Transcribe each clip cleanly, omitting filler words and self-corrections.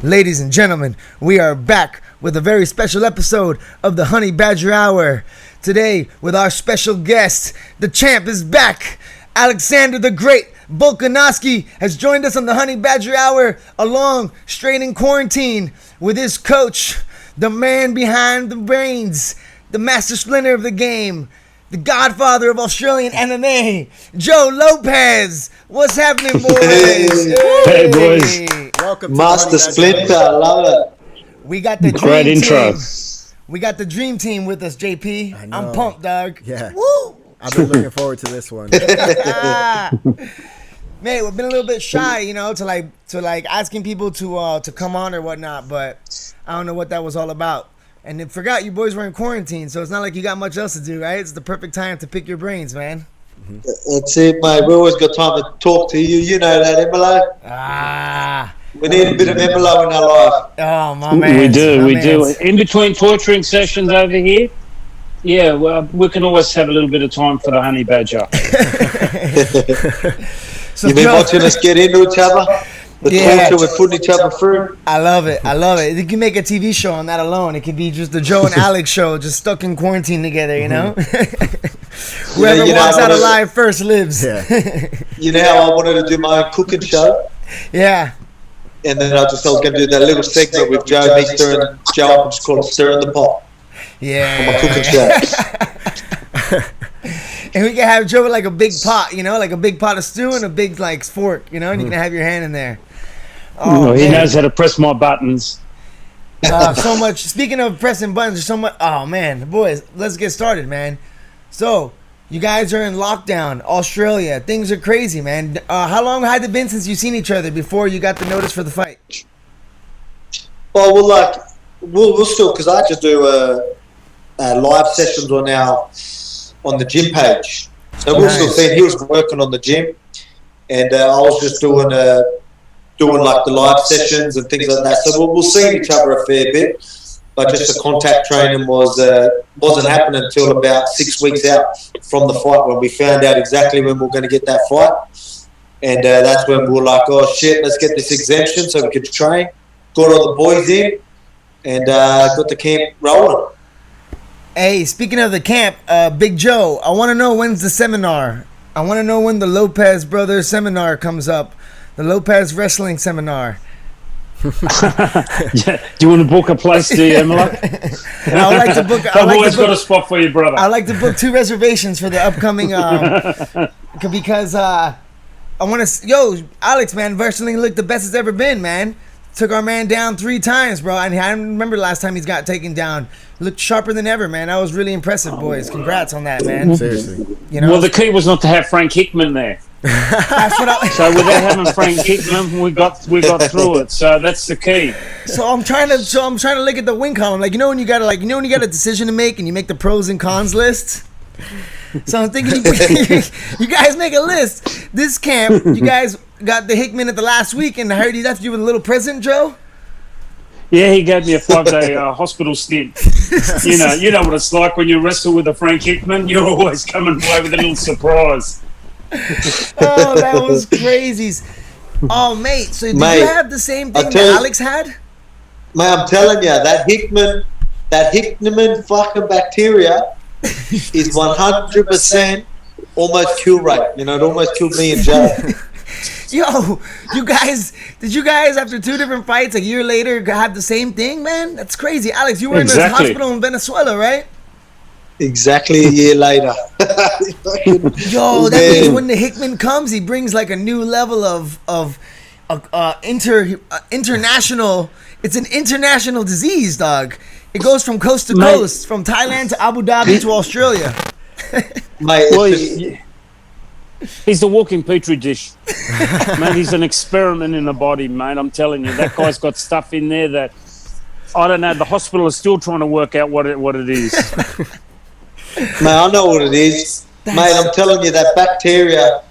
Ladies and gentlemen, we are back with a very special episode of the Honey Badger Hour. Today, with our special guest, the champ is back. Alexander the Great Volkanovski has joined us on the Honey Badger Hour, along straight in quarantine with his coach, the man behind the brains, the master splinter of the game, the godfather of Australian MMA, Joe Lopez. What's happening, boys? Hey, boys. Welcome to Master Splinter. I love it. We got the Great dream intro. team. We got the dream team with us, JP. I know. I'm pumped, dog. Yeah. Woo! I've been looking forward to this one. Man, we've been a little bit shy, to asking people to come on or whatnot, but I don't know what that was all about. And then forgot you boys were in quarantine, so it's not like you got much else to do, right? It's the perfect time to pick your brains, man. That's it, mate. We always got time to talk to you. You know that, Emilio. We need a bit of Emilio in our life. Oh, my man. We do. In between torturing sessions over here, yeah, well, we can always have a little bit of time for the Honey Badger. So You've been Joe, watching us get into each other. The torture we're putting each other through. I love it. You can make a TV show on that alone. It could be just the Joe and Alex show, just stuck in quarantine together, you know? Whoever walks out alive first lives. Yeah. You know how I wanted to do my own cooking show? Yeah. And then I was going to do that little segment with Joe, me stirring, Joe, I just call it stirring the pot. Yeah. On my cooking show. And we can have Joe with like a big pot, like a big pot of stew and a big like fork, and you can have your hand in there. Oh, he knows how to press my buttons. So much. Speaking of pressing buttons, there's so much. Oh man, boys, let's get started, man. So you guys are in lockdown, Australia. Things are crazy, man. How long had it been since you've seen each other before you got the notice for the fight? Well, we'll still, because I just do live sessions on the gym page. So we'll still see. He was working on the gym, and I was just doing like the live sessions and things like that. So we'll see each other a fair bit, but just the contact training wasn't happening until about 6 weeks out from the fight, when we found out exactly when we were going to get that fight, and that's when we were like, oh shit, let's get this exemption so we could train. Got all the boys in, and got the camp rolling. Hey, speaking of the camp, Big Joe, I want to know when's the seminar. I want to know when the Lopez brothers seminar comes up. The Lopez wrestling seminar. Yeah. Do you want to book a place, do you, Emily? I would like to book. I've always got a spot for you, brother. I'd like to book 2 reservations for the upcoming. Because I want to. Yo, Alex, man, wrestling looked the best it's ever been, man. Took our man down 3 times, bro. And I remember the last time he's got taken down. Looked sharper than ever, man. That was really impressive, boys. Congrats on that, man. Seriously. Well, the key was not to have Frank Hickman there. That's what So without having Frank Hickman, we got through it. So that's the key. So I'm trying to look at the win column, when you got a decision to make and you make the pros and cons list. So I'm thinking you guys make a list. This camp, you guys got the Hickman at the last week, and I heard he left you with a little present, Joe. Yeah, he gave me a 5-day hospital stint. You know what it's like when you wrestle with a Frank Hickman. You're always coming away with a little surprise. Oh, that was crazy. Oh, mate. So did you have the same thing that Alex had? Mate, I'm telling you, that Hickman fucking bacteria is 100% almost cure rate. It almost killed me and Joe. Yo, did you guys after 2 different fights a year later have the same thing, man? That's crazy. Alex, you were in the hospital in Venezuela, right? Exactly a year later. Yo, that means when the Hickman comes, he brings like a new level of international. It's an international disease, dog. It goes from coast to coast, from Thailand to Abu Dhabi to Australia. Mate, he's the walking petri dish. Man, he's an experiment in the body, mate. I'm telling you, that guy's got stuff in there that I don't know. The hospital is still trying to work out what it is. Mate, I know what it is. Mate, I'm telling you, that bacteria,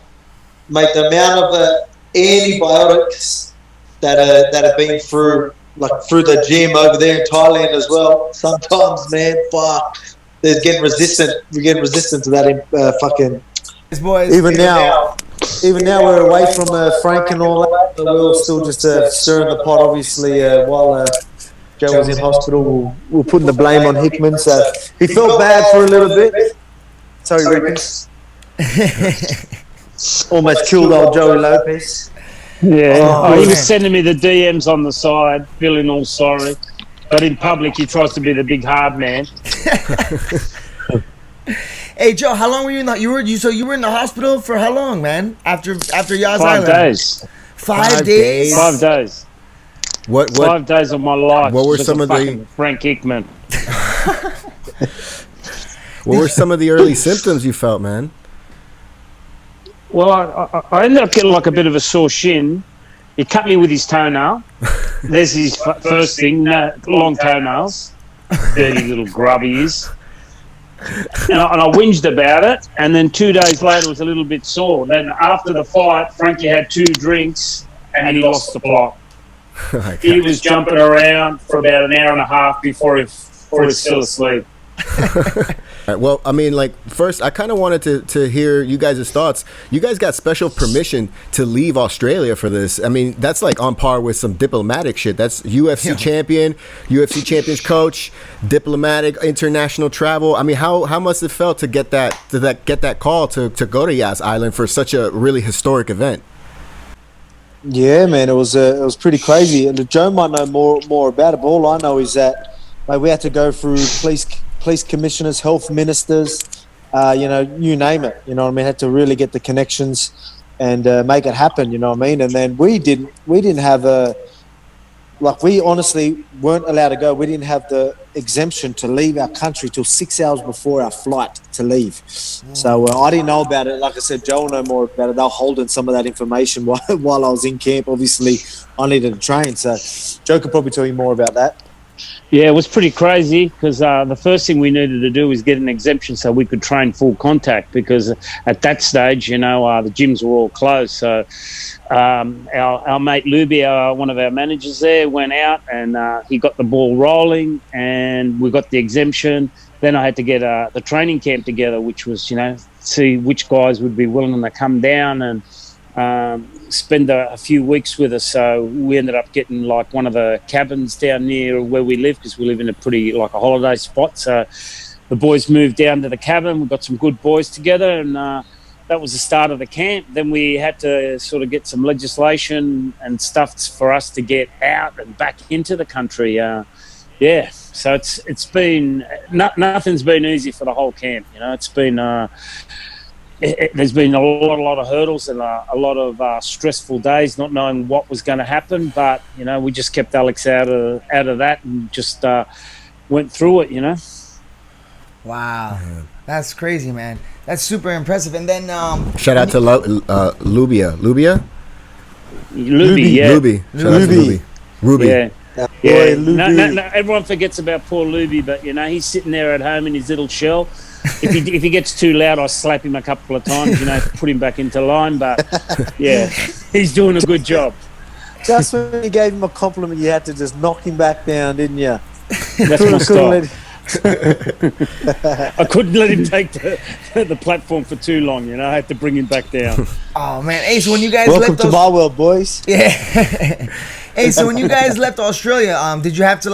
mate, the amount of antibiotics that have been through the gym over there in Thailand as well. Sometimes, man, fuck, they're getting resistant. We're getting resistant to that fucking. Boys, even now, even now we're away from Frank and all that, but we're still just stirring the pot, obviously, while Joe was in hospital. We're putting the blame on Hickman, so he felt bad for a little bit. Sorry, Rickens. Almost killed old Joey Lopez. Yeah, he was sending me the DMs on the side, feeling all sorry. But in public, he tries to be the big hard man. Hey Joe, how long were you in the you were in the hospital for how long, man? After Yas 5 Island? days. 5 days. 5 days. What 5 days of my life. What were some of the Frank Hickman? What were some of the early symptoms you felt, man? Well, I ended up getting like a bit of a sore shin. He cut me with his toenail. There's his first thing, long toenails. Dirty little grub he is. And I whinged about it, and then 2 days later it was a little bit sore. Then after the fight, Frankie had 2 drinks and he lost the plot. He was jumping around for about an hour and a half before he was still asleep. Right, well, I mean, like, first, I kind of wanted to hear you guys' thoughts. You guys got special permission to leave Australia for this. I mean, that's like on par with some diplomatic shit. That's UFC champion, UFC champions coach, diplomatic, international travel. I mean, how must it felt to get that call to go to Yas Island for such a really historic event? Yeah, man, it was pretty crazy. And Joe might know more about it, but all I know is that we had to go through police commissioners, health ministers, you name it. You know what I mean? Had to really get the connections and make it happen. You know what I mean? And then we didn't have we honestly weren't allowed to go. We didn't have the exemption to leave our country till 6 hours before our flight to leave. So I didn't know about it. Like I said, Joe will know more about it. They're holding some of that information while I was in camp. Obviously, I needed to train. So Joe could probably tell you more about that. Yeah, it was pretty crazy because the first thing we needed to do was get an exemption so we could train full contact, because at that stage, the gyms were all closed. So our mate Luby, one of our managers there, went out and he got the ball rolling and we got the exemption. Then I had to get the training camp together, which was, see which guys would be willing to come down and spend a few weeks with us. So we ended up getting like one of the cabins down near where we live, because we live in a pretty like a holiday spot. So the boys moved down to the cabin. We got some good boys together, and that was the start of the camp. Then we had to sort of get some legislation and stuff for us to get out and back into the country. So it's been nothing's been easy for the whole camp. It's been there's been a lot of hurdles and a lot of stressful days, not knowing what was going to happen. But we just kept Alex out of that and just went through it. Wow, that's crazy, man. That's super impressive. And then shout out to Lubia. Luby, yeah. Luby. Shout out to Luby. Ruby. Yeah. Yeah, no, everyone forgets about poor Luby, but he's sitting there at home in his little shell. If he gets too loud, I slap him a couple of times, put him back into line. But yeah, he's doing a good job. Just when you gave him a compliment, you had to just knock him back down, didn't you? That's my style. I couldn't let him take the platform for too long. I had to bring him back down. Oh man, hey, so when you guys welcome to my world, boys. Yeah. Hey, so when you guys left Australia, did you have to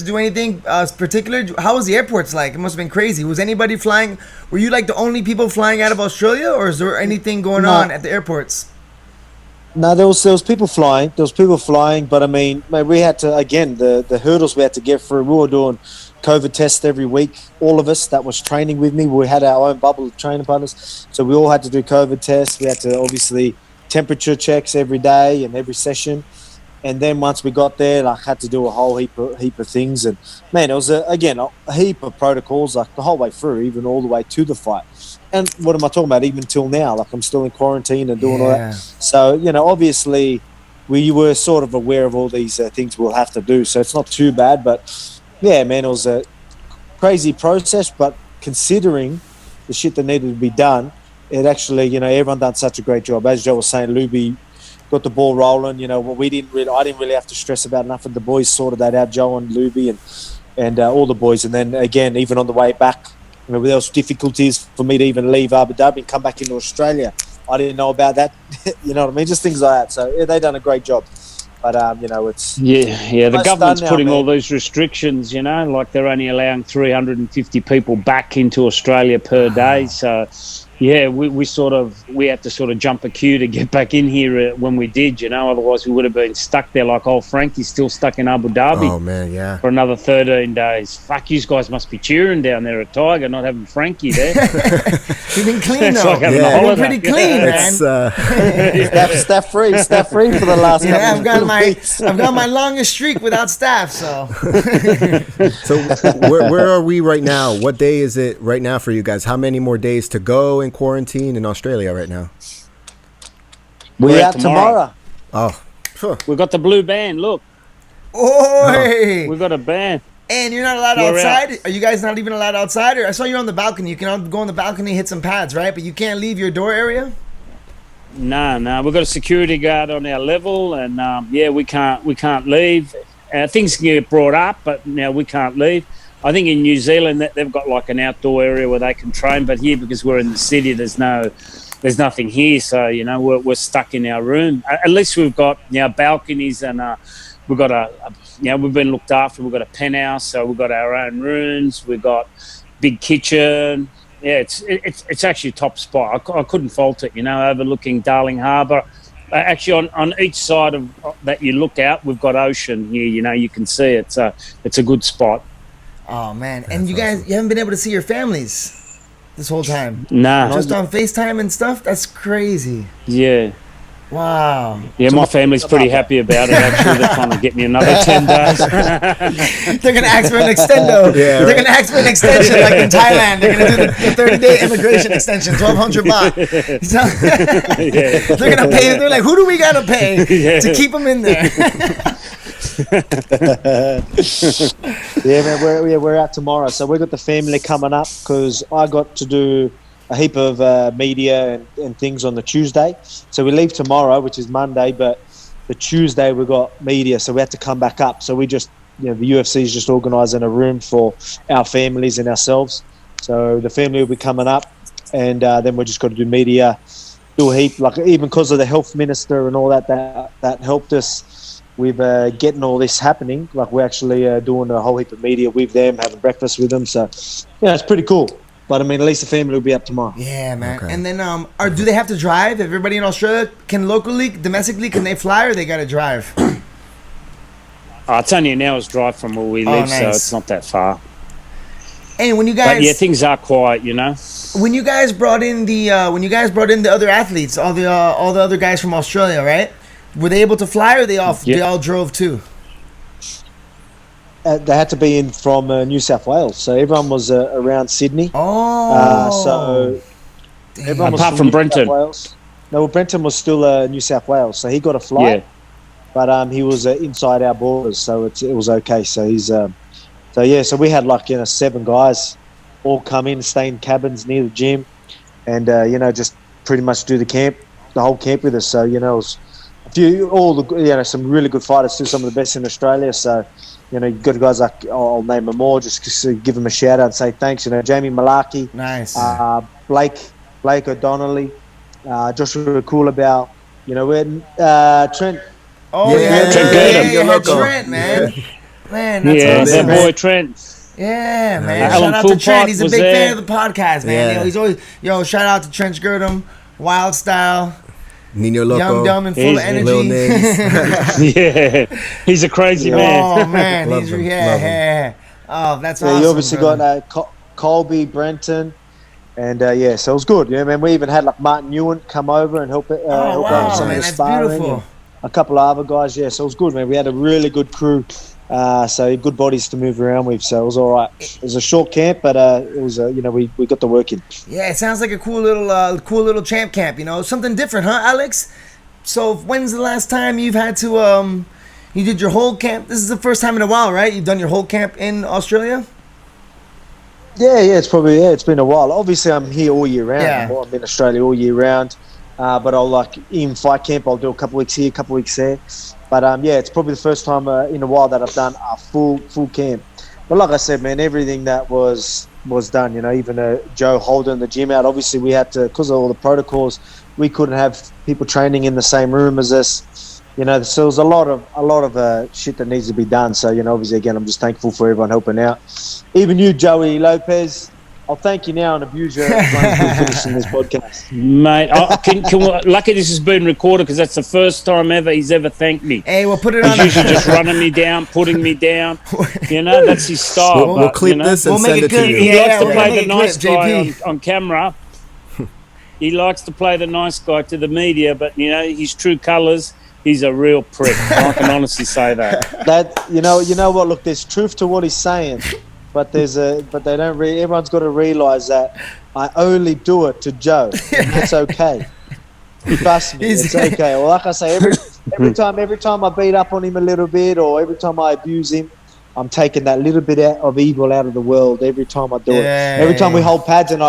do anything particular? How was the airports like? It must have been crazy. Was anybody flying? Were you like the only people flying out of Australia, or is there anything going on at the airports? No, there was people flying. But I mean, we had to, again, the hurdles we had to get through. We were doing COVID tests every week. All of us that was training with me, we had our own bubble of training partners. So we all had to do COVID tests. We had to obviously temperature checks every day and every session. And then once we got there, I had to do a whole heap of things. And man, it was a heap of protocols, like the whole way through, even all the way to the fight. And what am I talking about? Even till now, like I'm still in quarantine and doing all that. So obviously, we were sort of aware of all these things we'll have to do. So it's not too bad. But yeah, man, it was a crazy process. But considering the shit that needed to be done, it actually, everyone done such a great job. As Joe was saying, Luby got the ball rolling. I didn't really have to stress about nothing. The boys sorted that out, Joe and Luby and all the boys. And then again, even on the way back, there was difficulties for me to even leave Abu Dhabi and come back into Australia. I didn't know about that. You know what I mean? Just things like that. So yeah, they done a great job. But you know, it's the government's now, putting man. all these restrictions. You know, like they're only allowing 350 people back into Australia per day. So yeah, we had to sort of jump a queue to get back in here when we did. You know, otherwise we would have been stuck there like old Frankie's still stuck in Abu Dhabi. Oh man, yeah. For another 13 days. Fuck, you guys must be cheering down there at Tiger, not having Frankie there. You've been clean It's though. like having a Yeah. You've holiday. been pretty clean, man. It's, Staff free for the last Yeah, couple of weeks. I've got my longest streak without staff. So so where are we right now? What day is it right now for you guys? How many more days to go in quarantine in Australia right now? We're out tomorrow. Oh, sure. We've got the blue band, look. oi. We've got a band. And you're not allowed We're outside? out. Are you guys not even allowed outside? Or I saw you on the balcony. You can go on the balcony, hit some pads, right? But you can't leave your door area? No. We've got a security guard on our level, and we can't leave. Things can get brought up, but now we can't leave. I think in New Zealand that they've got like an outdoor area where they can train, but here because we're in the city, there's nothing here. So you know we're stuck in our room. At least we've got balconies and we've got we've been looked after. We've got a penthouse, so we've got our own rooms. We've got big kitchen. Yeah, it's actually a top spot. I couldn't fault it. You know, overlooking Darling Harbour. Actually, on each side of that you look out, we've got ocean here. You know, you can see it. So it's a good spot. Oh, man. And you guys, you haven't been able to see your families this whole time? Nah. Just on FaceTime and stuff? That's crazy. Yeah. Wow. Yeah, my family's pretty happy about it, actually. They're trying to get me another 10 days. They're going to ask for an extendo. Yeah, They're right. going to ask for an extension like in Thailand. They're going to do the 30-day immigration extension, 1,200 baht. So, Yeah. they're going to pay. They're like, who do we got to pay to keep them in there? Yeah, man, we're out tomorrow. So we've got the family coming up because I got to do a heap of media and things on the Tuesday. So we leave tomorrow, which is Monday, but the Tuesday we got media, so we had to come back up. So we just, the UFC is just organising a room for our families and ourselves. So the family will be coming up, and then we just got to do media, do a heap, like even because of the health minister and all that helped us with getting all this happening. Like we're actually doing a whole heap of media with them, having breakfast with them. So it's pretty cool. But I mean, at least the family will be up tomorrow. Yeah, man. Okay. And then, do they have to drive? Everybody in Australia can domestically, can they fly, or they got to drive? It's only an hour's drive from where we live, so nice. it's not that far. And when you But yeah, guys, things are quiet, you know. when you guys brought in the other athletes, all the other guys from Australia, right? Were they able to fly, or they all drove too? They had to be in from New South Wales, so everyone was around Sydney. Oh, So everyone was Apart from New Brenton. South Wales. No, well, Brenton was still New South Wales, so he got a flight. Yeah. But he was inside our borders, so it was okay. So he's so we had 7 guys all come in, stay in cabins near the gym, and just pretty much do the whole camp with us. So it was some really good fighters too, some of the best in Australia. So you've got guys like, I'll name them all, just to give them a shout out and say thanks. Jamie Malaki, nice. Blake O'Donnelly, Joshua Coolabau, Trent. Oh Yeah, Trent Girdham. yeah, Loco. Trent, man. Man, that's Yeah, awesome. that boy Trent. Yeah, man. Yeah. Shout Alan out to Philpott Trent. He's a was big there. fan of the podcast, man. Yeah. He's always shout out to Trent Girdham, Wild Style, Nino Loco. Young, Dumb, and full of He's Lil energy. Nins. Yeah, he's a crazy man. Oh man, Love he's him, yeah, love him. yeah. Oh, that's Yeah, awesome. you obviously brother. got Colby, Brenton, and so it was good. Man, we even had Martin Ewan come over and help Oh help out with wow, some man, of the that's sparring. beautiful. And a couple of other guys, so it was good, man. We had a really good crew, so good bodies to move around with. So it was all right. It was a short camp, but it was we got the work in. Yeah, it sounds like a cool little champ camp. Something different, huh, Alex? So when's the last time you've had to you did your whole camp? This is the first time in a while, right? You've done your whole camp in Australia? Yeah, it's been a while. Obviously, I'm here all year round. Yeah. I'm in Australia all year round, but I'll in fight camp. I'll do a couple weeks here, a couple weeks there. But it's probably the first time in a while that I've done a full camp. But like I said, man, everything that was done. Even Joe holding the gym out. Obviously, we had to, because of all the protocols, we couldn't have people training in the same room as us. You know, so there's a lot of shit that needs to be done. So, you know, obviously, again, I'm just thankful for everyone helping out. Even you, Joey Lopez, I'll thank you now and abuse you as long as we're finishing this podcast. Mate, lucky this has been recorded because that's the first time ever he's ever thanked me. Hey, we'll put it on. He's usually just running me down, putting me down. You know, that's his style. We'll clip this and send it to you. He likes to play the nice guy on camera. He likes to play the nice guy to the media, but, you know, his true colours, he's a real prick. I can honestly say that. You know what? Look, there's truth to what he's saying. But they don't. Everyone's got to realise that I only do it to Joe. It's okay. Trust me, it's okay. Well, like I say, every time I beat up on him a little bit, or every time I abuse him, I'm taking that little bit of evil out of the world every time I do it. Every time we hold pads and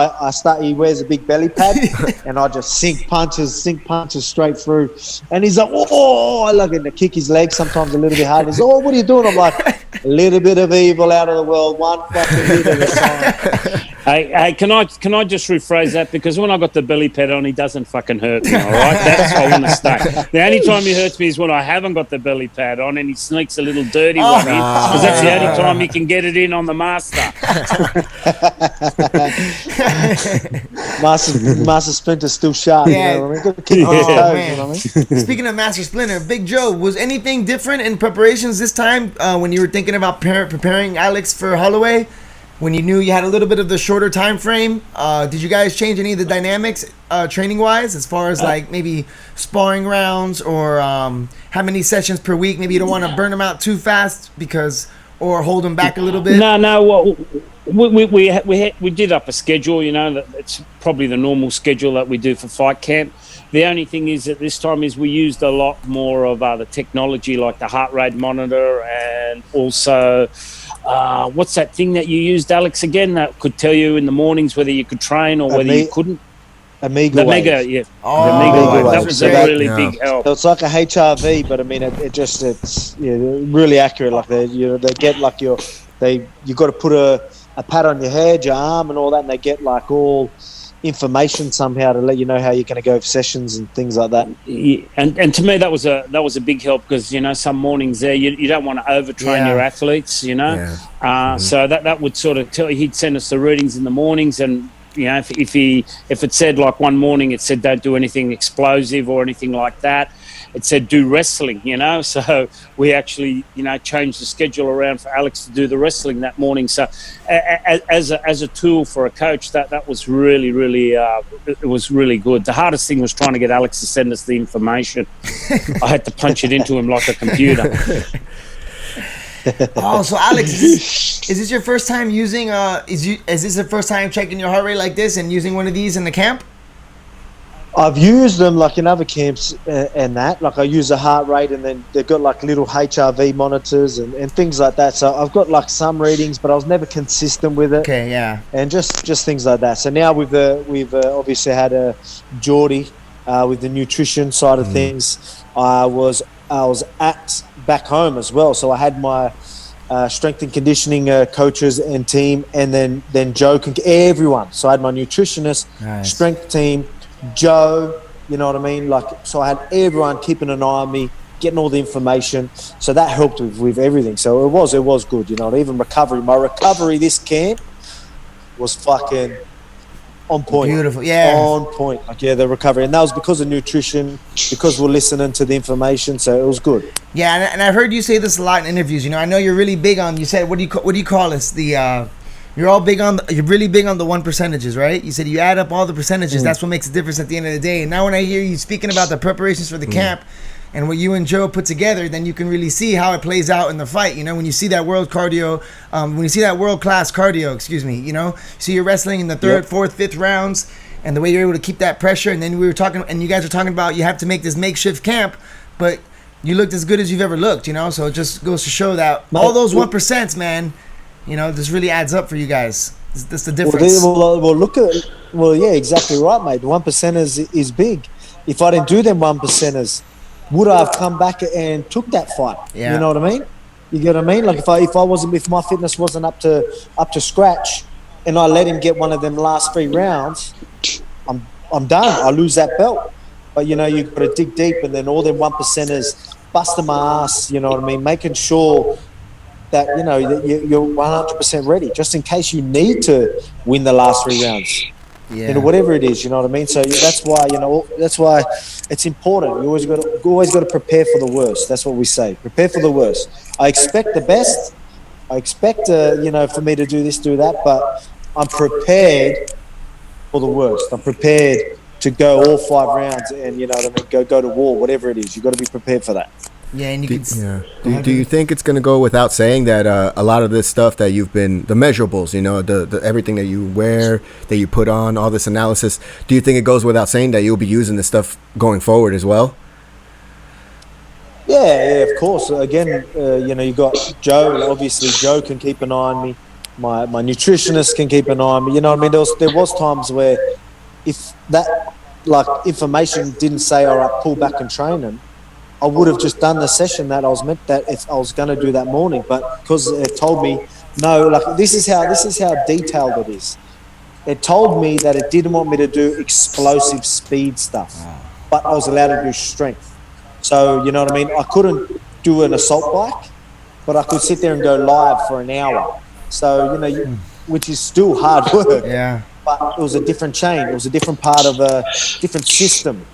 he wears a big belly pad and I just sink punches straight through. And he's like, oh, I love it to kick his legs sometimes a little bit hard. He's like, oh, what are you doing? I'm like, a little bit of evil out of the world, one fucking bit at a time. Hey, can I just rephrase that? Because when I got the belly pad on, he doesn't fucking hurt me, all right? That's how I want to stay. The only time he hurts me is when I haven't got the belly pad on and he sneaks a little dirty one in, because that's the only time he can get it in on the master. Master Splinter's still sharp, Yeah. you know what I mean? Got to keep his toes, man. you know what I mean? Speaking of Master Splinter, Big Joe, was anything different in preparations this time when you were thinking about preparing Alex for Holloway? When you knew you had a little bit of the shorter time frame, did you guys change any of the dynamics training-wise as far as like maybe sparring rounds or how many sessions per week? Maybe you don't want to burn them out too fast or hold them back a little bit? No. Well, we did up a schedule, you know. It's probably the normal schedule that we do for fight camp. The only thing is at this time is we used a lot more of the technology like the heart rate monitor and also what's that thing that you used, Alex, again, that could tell you in the mornings whether you could train or whether you couldn't? Omega Wave. Yeah. Oh, the Omega Wave. That was was great. a really big help. So it's like a HRV, but I mean, it's really accurate. Like they get like you got to put a pad on your head, your arm, and all that, and they get like all information somehow to let you know how you're going to go for sessions and things like that. Yeah, and to me that was a big help because you know some mornings there you don't want to overtrain your athletes, you know. So that would sort of tell. He'd send us the readings in the mornings, and you know if it said like one morning it said don't do anything explosive or anything like that. It said do wrestling, you know. So we actually, you know, changed the schedule around for Alex to do the wrestling that morning. So as a tool for a coach, that was really it was really good. The hardest thing was trying to get Alex to send us the information. I had to punch it into him like a computer. Oh, so Alex, is this your first time using? Is this the first time checking your heart rate like this and using one of these in the camp? I've used them like in other camps and that. Like I use the heart rate, and then they've got like little HRV monitors and things like that. So I've got like some readings, but I was never consistent with it. Okay, yeah. And just things like that. So now we've obviously had a Geordie with the nutrition side of things. I was at back home as well. So I had my strength and conditioning coaches and team, and then Joe everyone. So I had my nutritionist, strength team, Joe, you know what I mean? Like, so I had everyone keeping an eye on me, getting all the information. So that helped with everything. So it was good, you know. Even recovery, my recovery this camp was fucking on point. Beautiful, yeah. On point. Like, the recovery, and that was because of nutrition, because we're listening to the information. So it was good. Yeah, and I've heard you say this a lot in interviews. You know, I know you're really big on. You said, what do you call this? You're really big on the 1 percentages, right? You said you add up all the percentages. That's what makes a difference at the end of the day. And now when I hear you speaking about the preparations for the camp and what you and Joe put together, then you can really see how it plays out in the fight. You know, when you see that world class cardio, you know, see you're wrestling in the third, fourth, fifth rounds, and the way you're able to keep that pressure. And then you guys were talking about you have to make this makeshift camp, but you looked as good as you've ever looked, you know. So it just goes to show that all those 1%, man. You know, this really adds up for you guys. That's the difference. Yeah, exactly right, mate. 1% is big. If I didn't do them 1%ers, would I have come back and took that fight? Yeah. You know what I mean? You get what I mean? Like if my fitness wasn't up to scratch, and I let him get one of them last 3 rounds, I'm done. I lose that belt. But, you've got to dig deep, and then all them 1%ers busting my ass, you know what I mean? Making sure that, that you're 100% ready, just in case you need to win the last 3 rounds. Yeah. Whatever it is, you know what I mean? So that's why it's important. You always got to prepare for the worst. That's what we say. Prepare for the worst. I expect the best. I expect, for me to do this, do that, but I'm prepared for the worst. I'm prepared to go all 5 rounds and, you know what I mean, go to war, whatever it is. You've got to be prepared for that. Yeah, and you can. Yeah. Do you think it's going to go without saying that a lot of this stuff that you've been, the measurables, the everything that you wear, that you put on, all this analysis, do you think it goes without saying that you'll be using this stuff going forward as well? Yeah, of course. Again, you got Joe. Obviously, Joe can keep an eye on me. My nutritionist can keep an eye on me. You know what I mean? There was times where if that information didn't say, all right, pull back and train him, I would have just done the session that I was if I was going to do that morning. But because it told me, no, this is how detailed it is. It told me that it didn't want me to do explosive speed stuff, but I was allowed to do strength. So, you know what I mean? I couldn't do an assault bike, but I could sit there and go live for an hour. So, which is still hard work. Yeah. But it was a different chain. It was a different part of a different system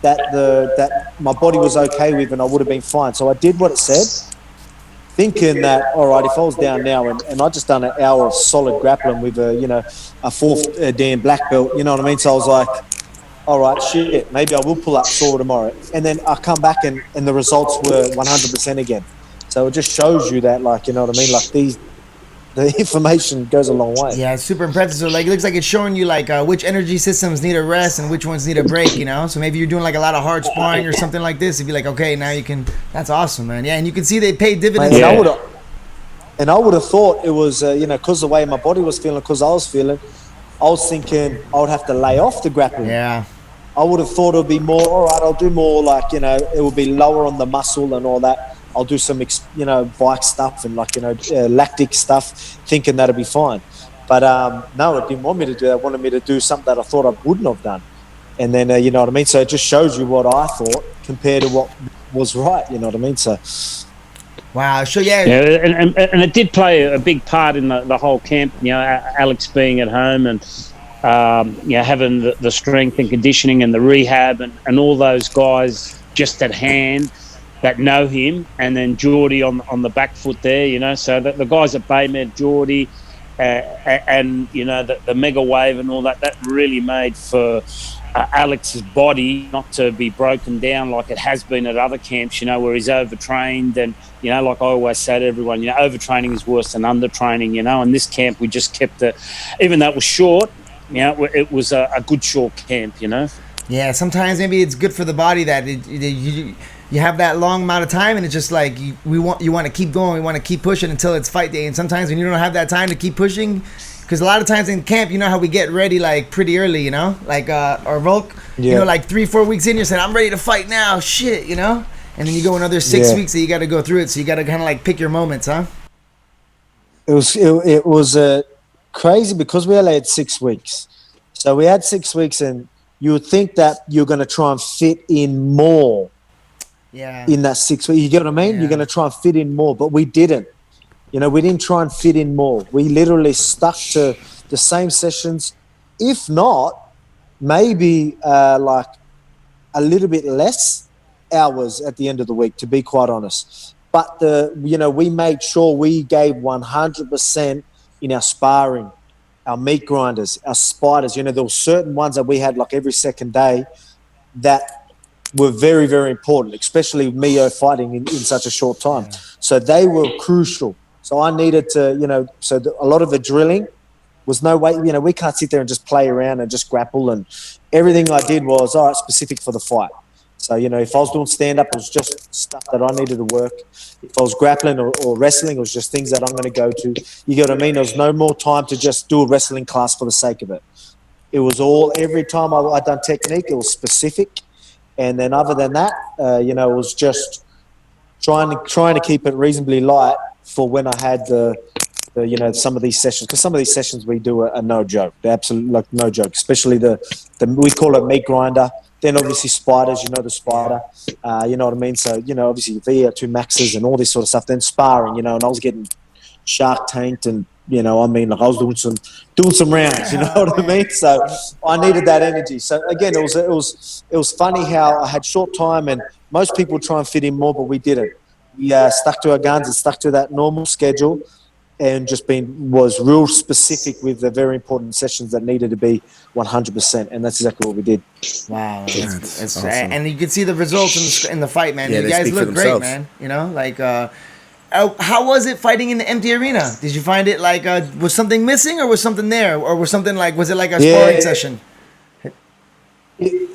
that my body was okay with, and I would have been fine. So I did what it said, thinking that, all right, if I was down now and I just done an hour of solid grappling with a 4th Dan black belt, you know what I mean? So I was like, all right, shit, maybe I will pull up sore tomorrow. And then I come back and the results were 100% again. So it just shows you that, you know what I mean? The information goes a long way. Yeah, it's super impressive. So it looks like it's showing you which energy systems need a rest and which ones need a break, So maybe you're doing a lot of hard sparring or something like this. It'd be like, okay, now you can. That's awesome, man. Yeah, and you can see they pay dividends. And I would have thought it was, because the way my body was feeling, because I was thinking I would have to lay off the grappling. Yeah. I would have thought it would be more, all right, I'll do more it would be lower on the muscle and all that. I'll do some, bike stuff and lactic stuff, thinking that'd be fine. But no, it didn't want me to do that. It wanted me to do something that I thought I wouldn't have done. And then, you know what I mean? So it just shows you what I thought compared to what was right, you know what I mean? So... Wow. So yeah, and it did play a big part in the whole camp. Alex being at home and having the strength and conditioning and the rehab and all those guys just at hand that know him, and then Geordie on the back foot there. So the guys at Baymed, Geordie, and the mega wave and all that really made for Alex's body not to be broken down like it has been at other camps, where he's overtrained. And, like I always say to everyone, overtraining is worse than undertraining, and this camp we just kept it, even though it was short, it was a good short camp, Yeah, sometimes maybe it's good for the body that you have that long amount of time, and it's just you want to keep going, we want to keep pushing until it's fight day. And sometimes when you don't have that time to keep pushing, because a lot of times in camp, how we get ready pretty early, or Volk, 3-4 weeks in, you're saying, I'm ready to fight now, shit, and then you go another 6 weeks that you got to go through it, so you got to kind of pick your moments, huh? It was crazy because we only had 6 weeks. So we had 6 weeks, and you would think that you're going to try and fit in more in that 6 weeks. You get what I mean? Yeah. You're going to try and fit in more, but we didn't. We didn't try and fit in more. We literally stuck to the same sessions, if not, maybe a little bit less hours at the end of the week, to be quite honest. But we made sure we gave 100% in our sparring, our meat grinders, our spiders. There were certain ones that we had every second day that were very, very important, especially Mio fighting in such a short time. Yeah. So they were crucial. So I needed to, a lot of the drilling was no way, we can't sit there and just play around and just grapple. And everything I did was, all right, specific for the fight. So, if I was doing stand-up, it was just stuff that I needed to work. If I was grappling or wrestling, it was just things that I'm going to go to. You get what I mean? There was no more time to just do a wrestling class for the sake of it. It was every time I done technique, it was specific. And then other than that, it was just trying to keep it reasonably light for when I had the some of these sessions, because some of these sessions we do are no joke. They're absolutely like no joke, especially the we call it meat grinder. Then obviously spiders, the spider, you know what I mean? So, obviously VO2 maxes and all this sort of stuff. Then sparring, and I was getting shark tanked and, I was doing some rounds, you know what I mean? So I needed that energy. So again, it was funny how I had short time and most people try and fit in more, but we didn't. We stuck to our guns and stuck to that normal schedule. And was real specific with the very important sessions that needed to be 100%, and that's exactly what we did. Wow, that's awesome. And you can see the results in the fight, man. Yeah, you guys look great, man. How was it fighting in the empty arena? Did you find it like was something missing, or was something there, or was it like a sparring session?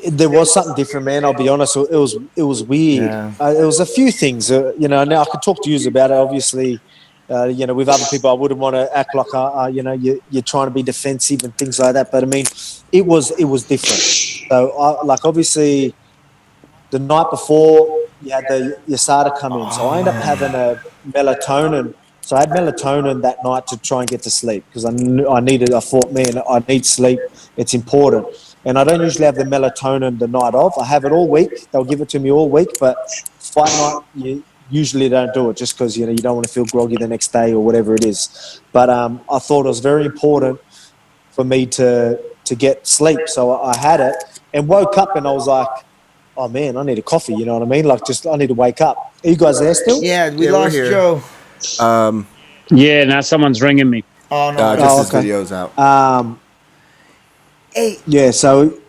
There was something different, man. I'll be honest. It was weird. Yeah. It was a few things. Now I can talk to you about it. Obviously. With other people, I wouldn't want to act like, you're trying to be defensive and things like that. But I mean, it was different. So, obviously, the night before you had the USADA come in, so I ended up having a melatonin. So I had melatonin that night to try and get to sleep because I thought, man, I need sleep. It's important. And I don't usually have the melatonin the night of. I have it all week. They'll give it to me all week. But fight night, usually don't do it just because you don't want to feel groggy the next day or whatever it is. But I thought it was very important for me to get sleep, so I had it and woke up and I was like, oh man, I need a coffee. You know what I mean? I need to wake up. Are you guys there still? Yeah, we lost Joe. Yeah, now someone's ringing me. Oh no, just his video's out. Hey. Yeah, so.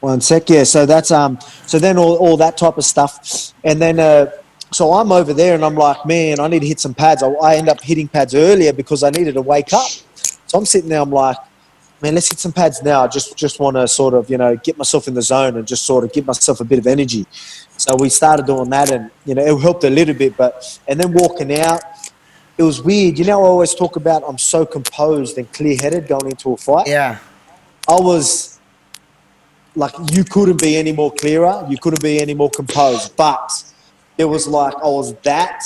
One sec, yeah. So that's so then all that type of stuff, and then so I'm over there and I'm like, man, I need to hit some pads. I end up hitting pads earlier because I needed to wake up. So I'm sitting there, I'm like, man, let's hit some pads now. I just want to sort of get myself in the zone and just sort of give myself a bit of energy. So we started doing that, and it helped a little bit. And then walking out, it was weird. I always talk about I'm so composed and clear-headed going into a fight. Yeah, I was. Like, you couldn't be any more clearer. You couldn't be any more composed. But it was like I was that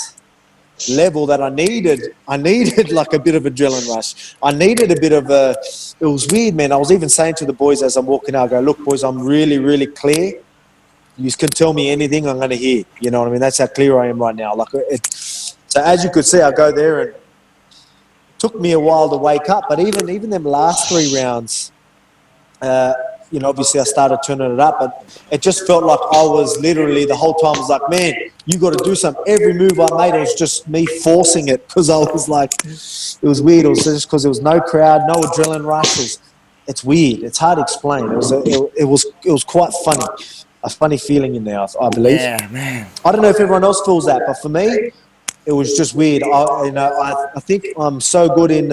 level that I needed like a bit of adrenaline rush. I needed a bit of it was weird, man. I was even saying to the boys as I'm walking out, I go, look, boys, I'm really, really clear. You can tell me anything, I'm going to hear. You know what I mean? That's how clear I am right now. So as you could see, I go there and it took me a while to wake up. But even them last 3 rounds, obviously I started turning it up, but it just felt like I was literally the whole time I was like, man, you got to do something. Every move I made, it was just me forcing it because I was like, it was weird. It was just because there was no crowd, no adrenaline rush. It's weird. It's hard to explain. It was quite funny, a funny feeling in there, I believe. Yeah, man. I don't know if everyone else feels that, but for me, it was just weird. I think I'm so good in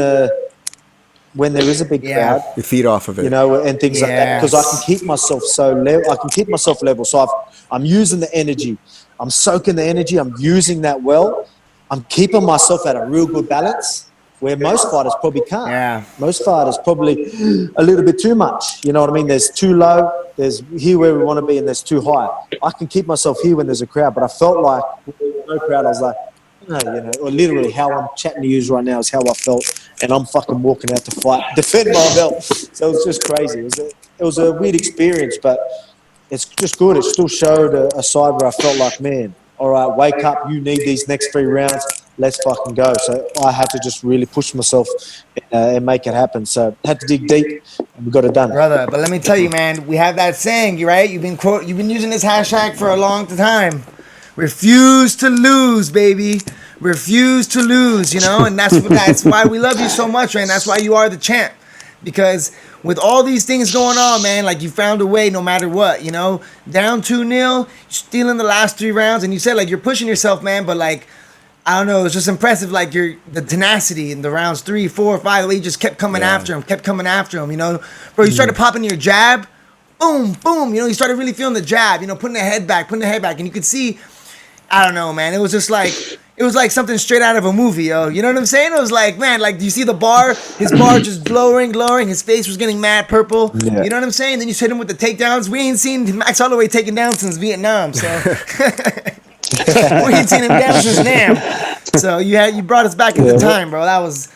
when there is a big crowd, you feed off of it, and things like that, because I can keep myself I can keep myself level. So I'm using the energy, I'm soaking the energy, I'm using that well. I'm keeping myself at a real good balance, where most fighters probably can't. Yeah. Most fighters probably a little bit too much. You know what I mean? There's too low, there's here where we want to be, and there's too high. I can keep myself here when there's a crowd, but I felt like with no crowd, I was like, or literally how I'm chatting to you right now is how I felt, and I'm fucking walking out to fight, defend my belt. So it was just crazy. It was a weird experience, but it's just good. It still showed a side where I felt like, man, all right, wake up. You need these next 3 rounds. Let's fucking go. So I had to just really push myself and make it happen. So I had to dig deep, and we got it done, brother. But let me tell you, man, we have that saying, right? You've been using this hashtag for a long time. Refuse to lose, baby. Refuse to lose, and that's why we love you so much, man. That's why you are the champ. Because with all these things going on, man, like you found a way no matter what, down 2-0, stealing the last 3 rounds, and you said like you're pushing yourself, man, but like I don't know, it's just impressive, like the tenacity in the rounds 3, 4, 5, the way you just kept coming after him, Bro, you started popping your jab, boom, boom, you started really feeling the jab, putting the head back, and you could see, I don't know, man, it was just like, it was like something straight out of a movie, yo. You know what I'm saying? It was like, man, like, do you see the bar? His bar just glowing. His face was getting mad purple. Yeah. You know what I'm saying? Then you hit him with the takedowns. We ain't seen Max Holloway taken down since Vietnam, so. We ain't seen him down since Nam. So you brought us back into time, bro. That was,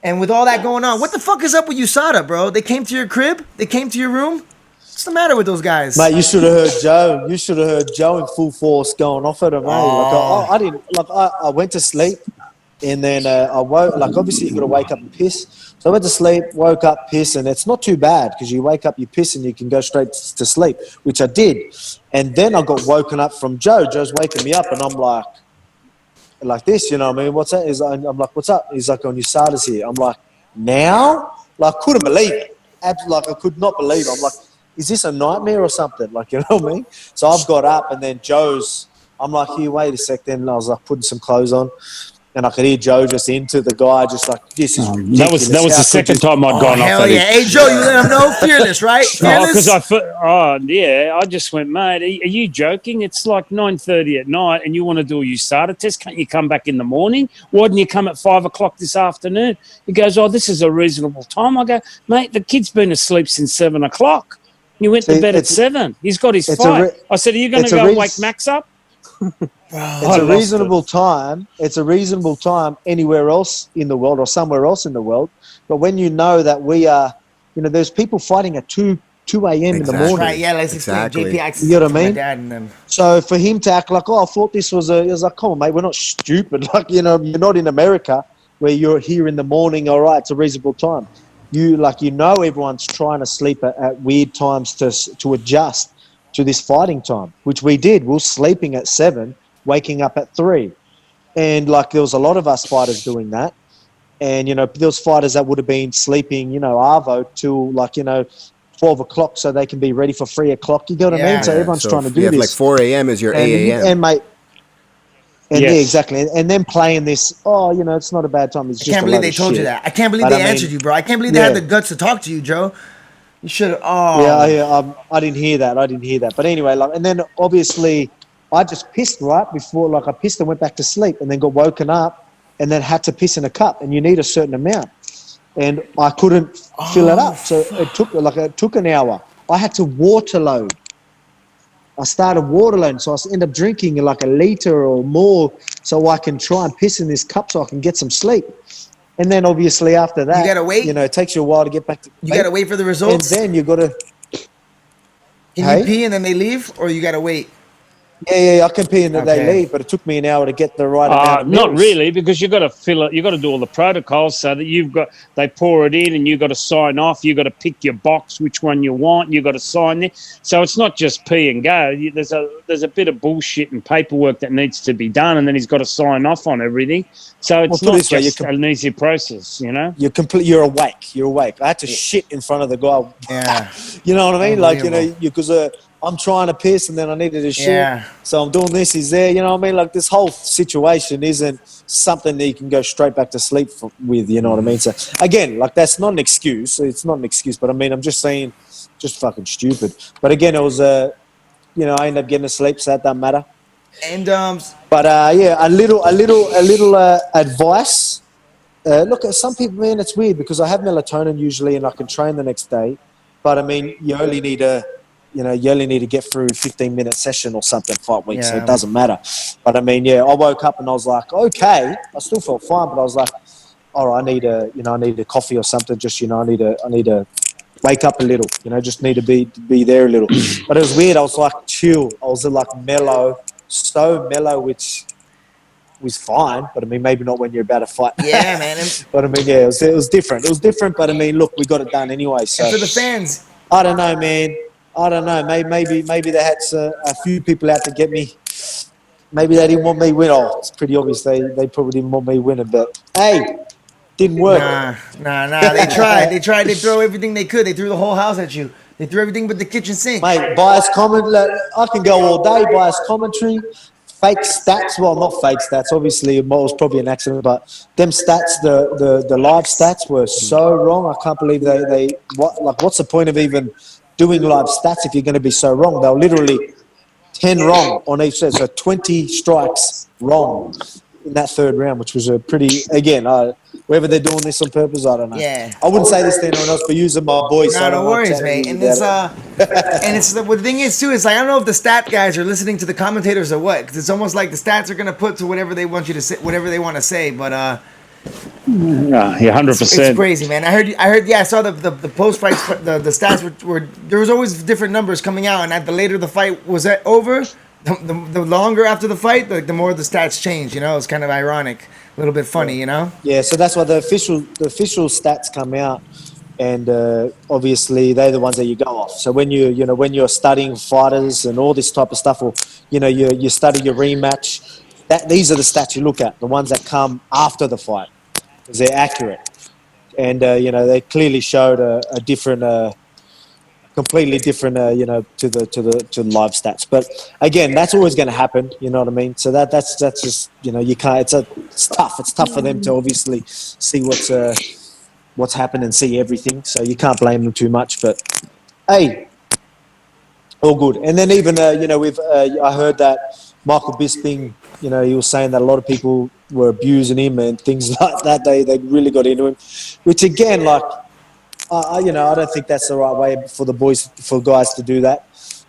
and with all that going on, what the fuck is up with USADA, bro? They came to your crib. They came to your room. What's the matter with those guys? Mate, you should have heard Joe. You should have heard Joe in full force going off at him, mate. I didn't. Like, I went to sleep, and then I woke. Like, obviously, you got to wake up and piss. So I went to sleep, woke up, piss, and it's not too bad because you wake up, you piss, and you can go straight to sleep, which I did. And then I got woken up from Joe. Joe's waking me up, and I'm like this, you know what I mean? What's that? I'm like, what's up? He's like, on USADA's here. I'm like, now? Like, couldn't believe it. Like, I could not believe it. I'm like, is this a nightmare or something? Like, you know what I mean? So I've got up, and then I'm like, here, wait a sec. Then I was like putting some clothes on, and I could hear Joe just into the guy, just like, this is ridiculous. That was the second time I'd gone off. Hell yeah. Hey, Joe, you let him know? Fearless, right? Fearless? I just went, mate, are you joking? It's like 9:30 at night, and you want to do a USADA test? Can't you come back in the morning? Why didn't you come at 5 o'clock this afternoon? He goes, this is a reasonable time. I go, mate, the kid's been asleep since 7 o'clock. You went to bed at 7. He's got his fight. I said, are you going to go wake Max up? It's a reasonable time. It's a reasonable time anywhere else in the world or somewhere else in the world. But when you know that we are, there's people fighting at 2 a.m. in the morning. Right, yeah, let's explain. JP, you know what I mean? My dad and them. So for him to act like, I thought this was he was like, come on, mate, we're not stupid. Like, you're not in America where you're here in the morning. All right, it's a reasonable time. Everyone's trying to sleep at weird times to adjust to this fighting time, which we did. We were sleeping at 7, waking up at 3. And, there was a lot of us fighters doing that. And, there was fighters that would have been sleeping, Arvo, till, 12 o'clock so they can be ready for 3 o'clock. You get what I mean? So everyone's trying to do this. Like 4 a.m. is your 8 a.m. And, mate, yeah, exactly. And then playing this, it's not a bad time. It's just I can't believe they told you that. I can't believe they answered you, bro. I can't believe they had the guts to talk to you, Joe. You should have. Yeah, I didn't hear that. But anyway, and then obviously I just pissed right before, I pissed and went back to sleep and then got woken up and then had to piss in a cup, and you need a certain amount. And I couldn't fill it up. So it took an hour. I had to water load. I started water loading, so I end up drinking a liter or more so I can try and piss in this cup so I can get some sleep. And then obviously after that, you gotta wait. It takes you a while to get back to. You gotta wait for the results. And then you gotta. Can you pee and then they leave, or you gotta wait? Yeah, I can pee and then they leave, but it took me an hour to get the right amount of Not meals. really, because you got to fill it. You got to do all the protocols so that they pour it in, and you got to sign off. You got to pick your box, which one you want. You got to sign there. So it's not just pee and go. There's a bit of bullshit and paperwork that needs to be done, and then he's got to sign off on everything. So it's not just an easy process, You're awake. You're awake. I had to shit in front of the guy. Yeah. You know what I mean? Because I'm trying to piss and then I needed to shit. Yeah. So I'm doing this, he's there. You know what I mean? This whole situation isn't something that you can go straight back to sleep with, you know what I mean? So, again, that's not an excuse. It's not an excuse, but I'm just saying, just fucking stupid. But again, it was, I ended up getting to sleep, so that doesn't matter. And, But, a little advice. Look, some people, man, it's weird because I have melatonin usually and I can train the next day. But, you only need to get through a 15-minute session or something 5 weeks, so it doesn't matter. But, I woke up and I was like, okay. I still felt fine, but I was like, all right, I need a coffee or something. Just, I need to wake up a little, just need to be there a little. But it was weird. I was chill. I was mellow, so mellow, which was fine. But, maybe not when you're about to fight. Yeah, man. But, it was different. It was different, but, look, we got it done anyway. So and for the fans. I don't know, man. I don't know. Maybe they had a few people out to get me. Maybe they didn't want me win. Oh, it's pretty obvious they probably didn't want me winning. But hey, didn't work. Nah. They tried. They throw everything they could. They threw the whole house at you. They threw everything but the kitchen sink. Mate, biased comment. I can go all day. Biased commentary. Fake stats. Well, not fake stats. Obviously, it was probably an accident. But them stats, the live stats were so wrong. I can't believe what's the point of even doing live stats if you're going to be so wrong? They were literally 10 wrong on each set, so 20 strikes wrong in that third round, which was a pretty, again, whether they're doing this on purpose, I don't know. Yeah. I wouldn't say this to anyone else, but using my voice. No, no worries, mate. And it's and it's the thing is too. It's like I don't know if the stat guys are listening to the commentators or what. Because it's almost like the stats are gonna put to whatever they want you to say, whatever they want to say. But Yeah, 100%. it's crazy, man. I heard. Yeah, I saw the post fight. The stats were there was always different numbers coming out, and the later the fight was over, the longer after the fight, the more the stats changed. You know, it's kind of ironic, a little bit funny. You know. Yeah, so that's why the official stats come out, and obviously they're the ones that you go off. So when when you're studying fighters and all this type of stuff, or you study your rematch, these are the stats you look at, the ones that come after the fight, because they're accurate, and they clearly showed a different. Completely different, to the live stats. But again, that's always going to happen. You know what I mean? So that's just you can't. It's tough. It's tough for them to obviously see what's happened and see everything. So you can't blame them too much. But hey, all good. And then even I heard that Michael Bisping, he was saying that a lot of people were abusing him and things like that. They really got into him, which again, like. I don't think that's the right way for guys to do that.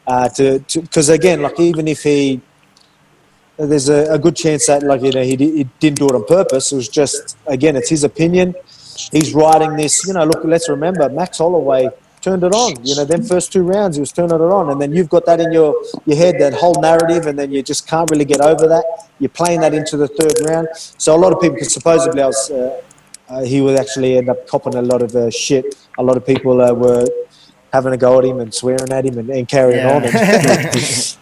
Because again, like even if there's a good chance that he didn't do it on purpose. It was just again, it's his opinion. He's writing this. Look, let's remember Max Holloway turned it on. Them first 2 rounds he was turning it on, and then you've got that in your head, that whole narrative, and then you just can't really get over that. You're playing that into the 3rd round. So a lot of people, because supposedly he would actually end up copping a lot of shit. A lot of people were having a go at him and swearing at him and carrying on.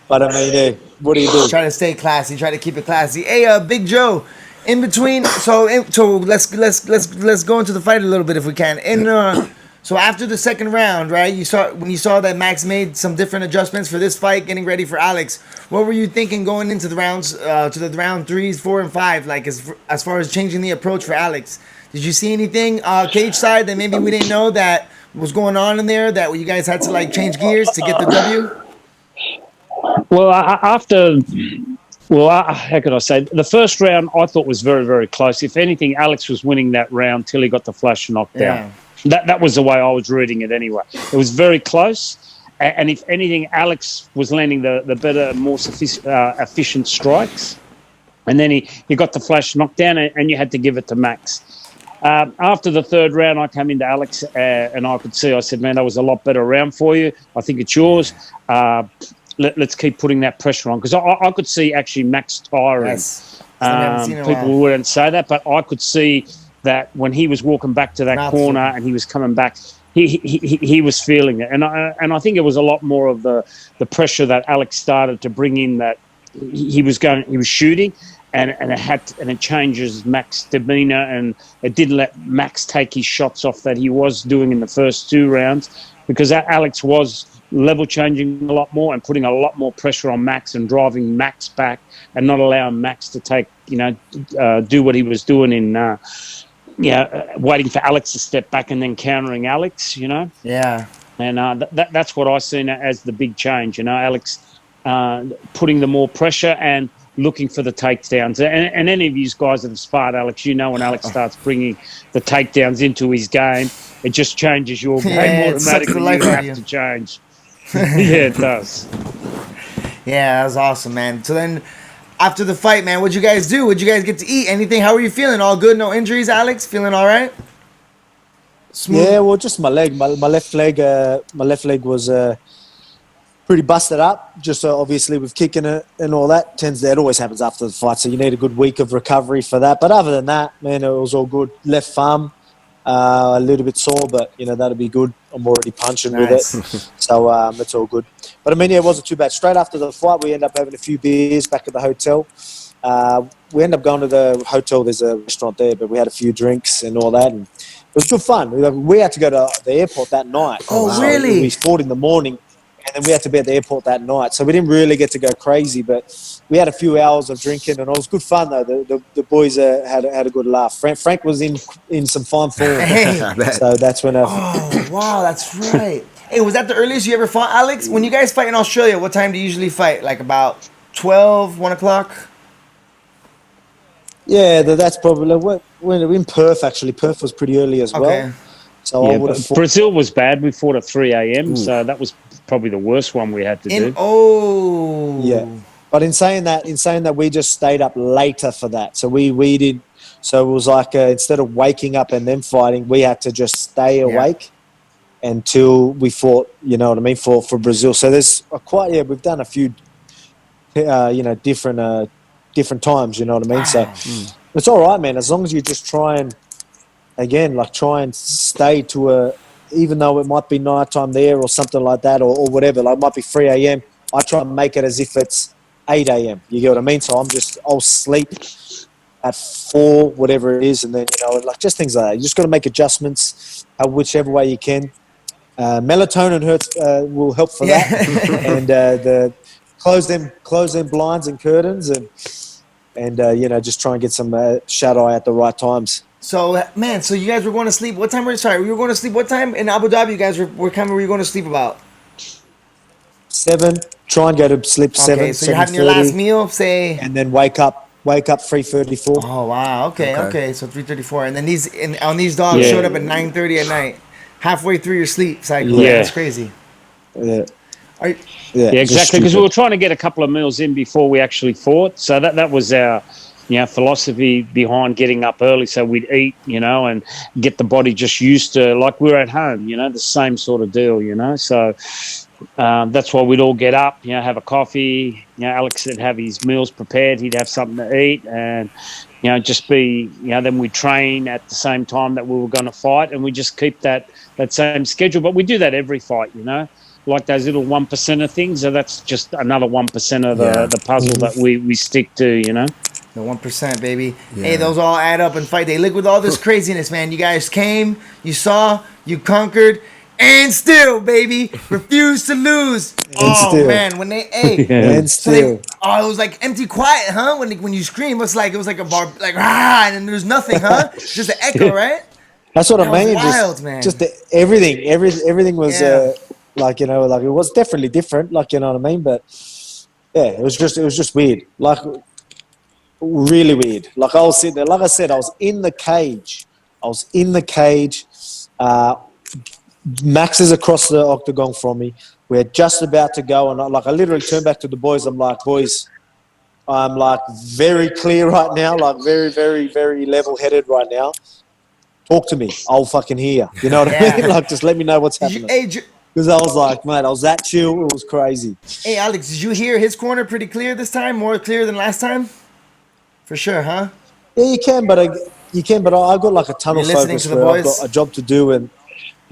But I mean, what do you do? Try to stay classy. Try to keep it classy. Hey, Big Joe. In between, so let's go into the fight a little bit if we can. So after the 2nd round, right? When you saw that Max made some different adjustments for this fight, getting ready for Alex. What were you thinking going into the rounds, to the round 3s, 4, and 5? Like as far as changing the approach for Alex. Did you see anything cage side that maybe we didn't know that was going on in there, that you guys had to change gears to get the W? Well, how could I say? The first round I thought was very, very close. If anything, Alex was winning that round till he got the flash knockdown. Yeah. That was the way I was reading it anyway. It was very close. And if anything, Alex was landing the better, more efficient strikes. And then he got the flash knockdown, and you had to give it to Max. After the 3rd round, I came into Alex and I said, man, that was a lot better round for you. I think it's yours. Let's keep putting that pressure on. Because I could see actually Max tiring. Yes. People wouldn't say that, but I could see that when he was walking back to that corner and he was coming back, he was feeling it. And I think it was a lot more of the pressure that Alex started to bring in, that he was shooting. And it changes Max's demeanour, and it didn't let Max take his shots off that he was doing in the first 2 rounds, because Alex was level changing a lot more and putting a lot more pressure on Max and driving Max back and not allowing Max to take do what he was doing in waiting for Alex to step back and then countering Alex. Yeah. And that's what I seen as the big change. Alex putting the more pressure and looking for the takedowns. And any of you guys that have sparred Alex, when Alex starts bringing the takedowns into his game, it just changes your game automatically. You have to change. Yeah, it does. Yeah, that was awesome, man. So then, after the fight, man, what'd you guys do? What'd you guys get to eat? Anything? How are you feeling? All good? No injuries, Alex? Feeling all right? Smooth? Yeah, well, just my leg. My left leg. My left leg was pretty busted up. Just obviously with kicking it and all that. That always happens after the fight, so you need a good week of recovery for that. But other than that, man, it was all good. Left thumb, a little bit sore, but that'll be good. I'm already punching with it, so it's all good. But I mean, it wasn't too bad. Straight after the fight, we ended up having a few beers back at the hotel. We ended up going to the hotel. There's a restaurant there, but we had a few drinks and all that, and it was good fun. We had to go to the airport that night. Oh, really? We fought in the morning, and then we had to be at the airport that night. So we didn't really get to go crazy, but we had a few hours of drinking, and it was good fun though. The boys had a good laugh. Frank was in some fine form, so that's when. Oh wow, that's right. Hey, was that the earliest you ever fought, Alex? When you guys fight in Australia, what time do you usually fight? Like about 12, 1 o'clock? Yeah, that's probably when we're in Perth. Actually, Perth was pretty early as well. Okay. So I Yeah, would but have thought Brazil was bad. We fought at 3 a.m., so that was probably the worst one we had to do. yeah. But in saying that, we just stayed up later for that. So we did. So it was like instead of waking up and then fighting, we had to just stay awake until we fought. You know what I mean for Brazil. So there's we've done a few, different times. You know what I mean. So it's all right, man. As long as you just try and stay to even though it might be nighttime there or something like that or whatever. Like it might be 3 a.m. I try and make it as if it's 8 a.m. You get what I mean? So I'll sleep at 4, whatever it is, and then like just things like that. You just got to make adjustments, whichever way you can. Melatonin will help for that, and the close them blinds and curtains, and just try and get some shut eye at the right times. So, man, so you guys were going to sleep. What time were you? Sorry, we were going to sleep. What time in Abu Dhabi? You guys were you going to sleep about? 7. Try and go to sleep 7. Okay, so you're having your last meal, say, and then wake up 3:34. Oh wow, okay. So 3:34, and then these dogs showed up at 9:30 at night, halfway through your sleep cycle. Yeah, that's crazy. Yeah. Yeah, exactly. Because we were trying to get a couple of meals in before we actually fought. So that was our philosophy behind getting up early, so we'd eat, and get the body just used to like we're at home, the same sort of deal, So that's why we'd all get up, have a coffee. Alex would have his meals prepared. He'd have something to eat, and just be, then we train at the same time that we were going to fight, and we just keep that same schedule. But we do that every fight, like those little 1% of things. So that's just another 1% of the puzzle that we stick to, The 1%, baby. Yeah. Hey, those all add up in fight day. Look, with all this craziness, man, you guys came, you saw, you conquered, and still, baby, refused to lose. Man, when they and still. It was like empty quiet, huh? When you scream, it was like a bar, like and then there's nothing, huh? Just an echo, right? That's what I mean. Wild, man. Just everything was like it was definitely different, like you know what I mean. But yeah, it was just weird, like really weird. Like I was sitting there, like I said, I was in the cage. Max is across the octagon from me. We're just about to go, and I literally turned back to the boys. I'm like, boys, I'm like very clear right now, like very, very, very level-headed right now. Talk to me. I'll fucking hear. You know what I mean? Like, just let me know what's happening. Because I was like, man, I was that chill. It was crazy. Hey, Alex, did you hear his corner pretty clear this time? More clear than last time? For sure, huh? Yeah, you can, but I got like a tunnel focus where I've got a job to do, and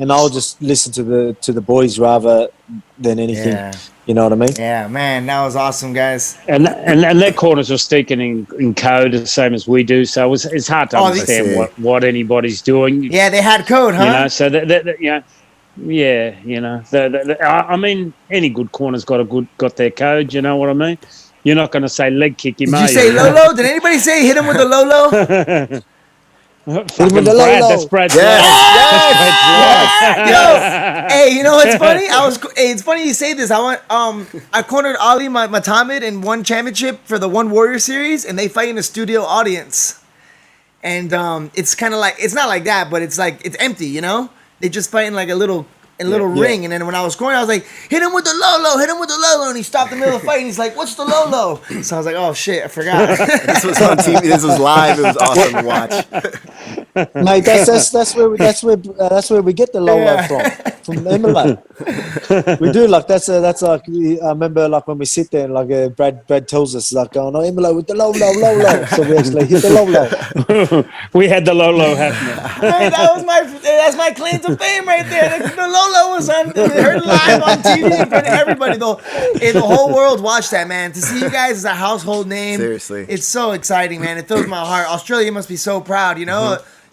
I'll just listen to the boys rather than anything. Yeah. You know what I mean? Yeah, man, that was awesome, guys. And their corners were speaking in code the same as we do, so it's hard to understand what anybody's doing. Yeah, they had code, huh? So I mean, any good corner's got their code. You know what I mean? You're not going to say leg kick him. Did you say Lolo? Did anybody say hit him with the Lolo? That's Brad. Yes. Hey, you know what's funny? It's funny you say this. I cornered Ali Muhammad in one championship for the One Warrior series, and they fight in a studio audience. And it's kind of like, it's not like that, but it's like it's empty. They just fight in like a little ring, and then when I was scoring, I was like, hit him with the Lolo, and he stopped in the middle of the fight, and he's like, what's the Lolo? So I was like, oh shit, I forgot. This was on TV, this was live, it was awesome to watch. Mate, that's where we get the Lolo from Emilio. We do, like that's like I remember like when we sit there and like Brad tells us like, oh no, Emilio with the Lolo, so we actually hit the Lolo. We had the Lolo happening. Man, that's my claim to fame right there. The Lola was on, heard live on TV in front of everybody. The whole world watched that, man. To see you guys as a household name, seriously, it's so exciting, man. It fills my heart. Australia must be so proud.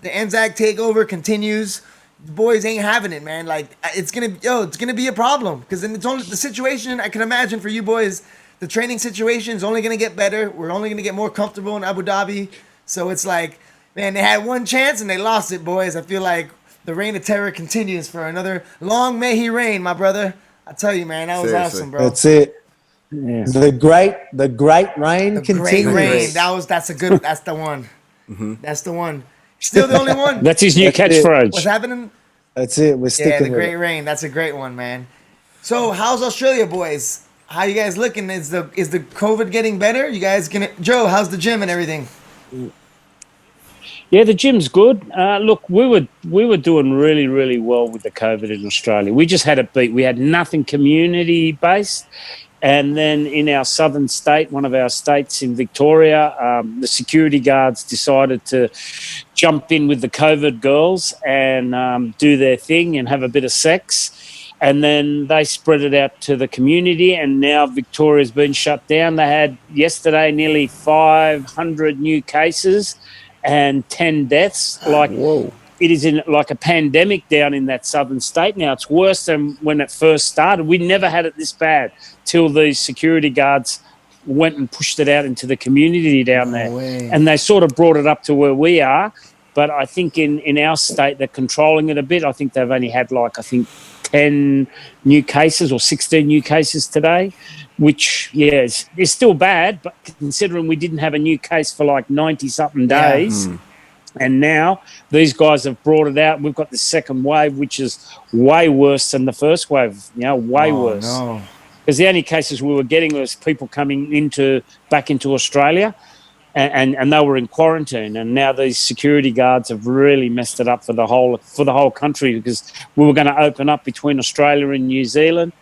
The Anzac takeover continues. The boys ain't having it, man. Like it's gonna be a problem because it's only the situation. I can imagine for you boys, the training situation is only gonna get better. We're only gonna get more comfortable in Abu Dhabi. So it's like, man, they had one chance and they lost it, boys. I feel like the reign of terror continues for another long may he reign, my brother. I tell you, man, that was awesome, bro. That's it. Yeah. The great reign The great continues. rain. That's the one. That's the one. Still the only one. That's his new That's it. catchphrase. What's happening? That's it. We're Yeah, sticking the with great it. rain. That's a great one, man. So, how's Australia, boys? How you guys looking? Is the COVID getting better? You guys gonna Joe? How's the gym and everything? Yeah, the gym's good. Look, we were doing really, really well with the COVID in Australia. We just had it beat. We had nothing community based. And then in our southern state, one of our states in Victoria, the security guards decided to jump in with the COVID girls and do their thing and have a bit of sex. And then they spread it out to the community, and now Victoria's been shut down. They had yesterday nearly 500 new cases and 10 deaths. Like, Whoa. it is in like a pandemic down in that southern state now. It's worse than when it first started. We never had it this bad till these security guards went and pushed it out into the community down there. way. And they sort of brought it up to where we are. But I think in our state, they're controlling it a bit. I think they've only had 10 new cases or 16 new cases today, which, yeah, is still bad. But considering we didn't have a new case for 90-something days, and now these guys have brought it out. We've got the second wave, which is way worse than the first wave, way worse. No. Because the only cases we were getting was people coming back into Australia, and they were in quarantine. And now these security guards have really messed it up for the whole country, because we were going to open up between Australia and New Zealand,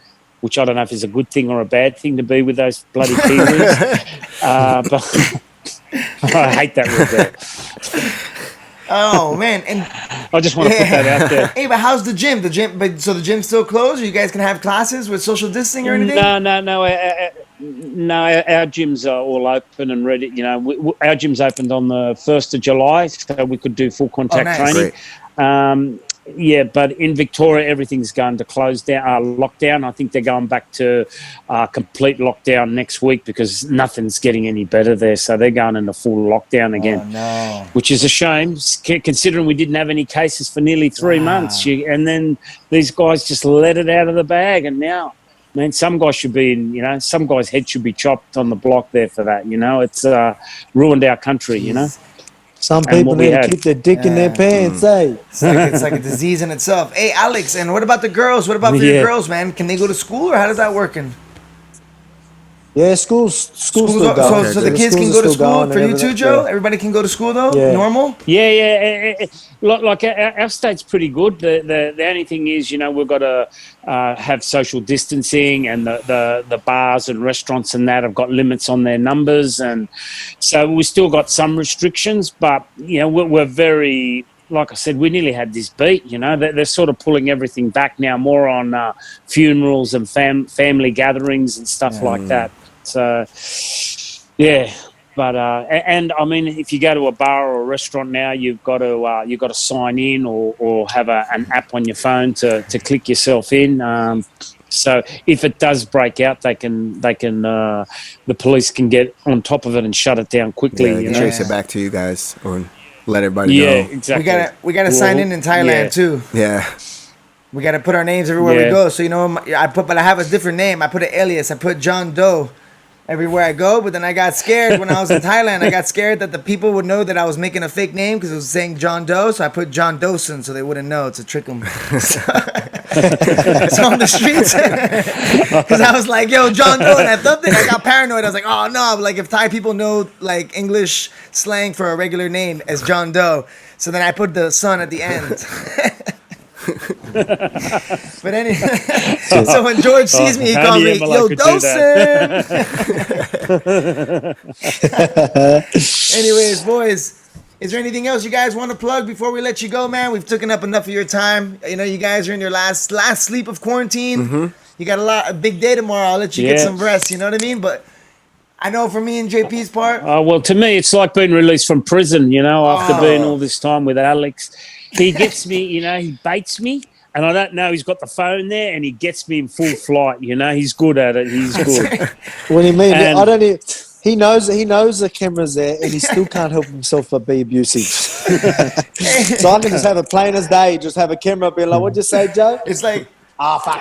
which I don't know if is a good thing or a bad thing to be with those bloody Kiwis. But I hate that word there. Oh man, and I just want to put that out there. hey, but how's the gym? So the gym's still closed? Or you guys can have classes with social distancing or anything? No. Our gyms are all open and ready. Our gym's opened on the 1st of July, so we could do full contact training. But in Victoria, everything's going to close down, lockdown. I think they're going back to complete lockdown next week, because nothing's getting any better there. So they're going into full lockdown again, which is a shame, considering we didn't have any cases for nearly 3 months. And then these guys just let it out of the bag. And now, man, some guys should be some guys' head should be chopped on the block there for that. It's ruined our country, Some people need to keep their dick in their pants, eh? It's like a disease in itself. Hey, Alex, and what about the girls? What about for your girls, man? Can they go to school, or how does that working? Yeah, school's still going. So the kids can go to school for you too, Joe? Yeah. Everybody can go to school, though? Yeah. Normal? Yeah. Like our state's pretty good. The only thing is, we've got to have social distancing, and the bars and restaurants and that have got limits on their numbers. And so we still got some restrictions, but, we're very... Like I said, we nearly had this beat, They're sort of pulling everything back now, more on funerals and family gatherings and stuff like that. So, yeah. But and I mean, if you go to a bar or a restaurant now, you've got to sign in or have an app on your phone to click yourself in. So if it does break out, they can the police can get on top of it and shut it down quickly. Yeah, trace it back to you guys, or let everybody know. Yeah, exactly. We gotta sign in Thailand too. Yeah. We gotta put our names everywhere we go. So but I have a different name. I put an alias. I put John Doe everywhere I go. But then I got scared when I was in Thailand. I got scared that the people would know that I was making a fake name because it was saying John Doe. So I put John Dosen so they wouldn't know, to trick them. So on the streets, because I was like, "Yo, John Doe," and I got paranoid. I was like, "Oh no!" Like, if Thai people know English slang for a regular name as John Doe, so then I put the son at the end. But anyway, so when George sees me, he calls me "Yo, Dosen." Anyways, boys. Is there anything else you guys want to plug before we let you go, man? We've taken up enough of your time. You guys are in your last sleep of quarantine. Mm-hmm. You got a big day tomorrow. I'll let you get some rest. You know what I mean? But I know for me and JP's part. Well, to me, it's like being released from prison. After being all this time with Alex, he gets me. He baits me. And I don't know, he's got the phone there, and he gets me in full flight. He's good at it. He's good. What do you mean? I don't even... He knows the camera's there, and he still can't help himself but be abusive. So I can just have a plain as day, just have a camera, be like, "What'd you say, Joe?" It's like, fuck.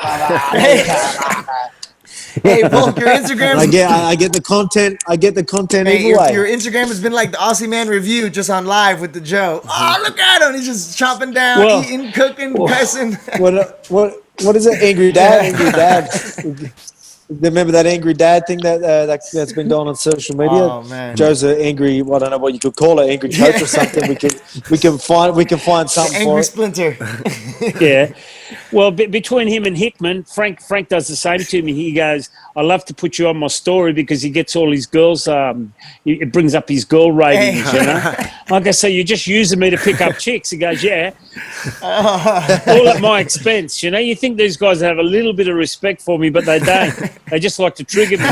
Hey, Volk, your Instagram. I get the content. I get the content Hey, either way. your Instagram has been like the Aussie Man review, just on live with the Joe. Oh, look at him! He's just chopping down, Well- eating, cooking, cussing. What is it? Angry Dad. Angry Dad. Remember that angry dad thing that's been going on social media? Oh, man. Joe's an angry. Well, I don't know what you could call it, angry coach or something. We can find something for Angry it. Splinter. Yeah. Well, between him and Hickman, Frank does the same to me. He goes, "I love to put you on my story because he gets all his girls. It brings up his girl ratings, Hey. you know." Like I say, you're just using me to pick up chicks. He goes, "Yeah, all at my expense." You know, you think these guys have a little bit of respect for me, but they don't. They just like to trigger me.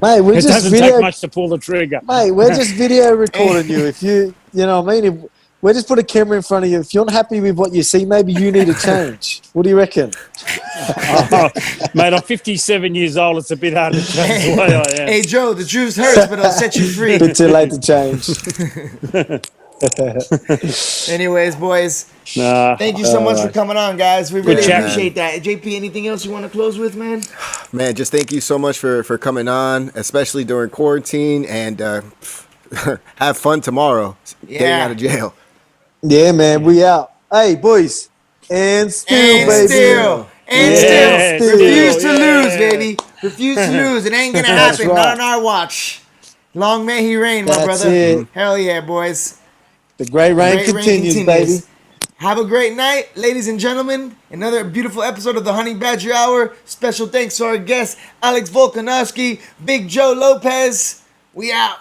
Mate, It doesn't take much to pull the trigger. Mate, we're just video recording you. If you know what I mean? We'll just put a camera in front of you. If you're not happy with what you see, maybe you need a change. What do you reckon? Oh, mate, I'm 57 years old. It's a bit hard to change the way I am. Hey, Joe, the truth hurts, but it'll set you free. Bit too late to change. Anyways, boys, Nah. thank you so much for coming on, guys. We really chat, appreciate that. JP, anything else you want to close with, man? Man, just thank you so much for coming on, especially during quarantine, and have fun tomorrow getting Yeah. out of jail. Yeah, man, we out. Hey, boys, and still, And baby. still. And Yeah, still. still, Refuse to yeah. lose, baby. Refuse to lose. It ain't going to That's happen. right. Not on our watch. Long may he reign, my That's brother. it. Hell yeah, boys. The great reign Great reign continues, baby. Have a great night, ladies and gentlemen. Another beautiful episode of the Honey Badger Hour. Special thanks to our guest, Alex Volkanovski, Big Joe Lopez. We out.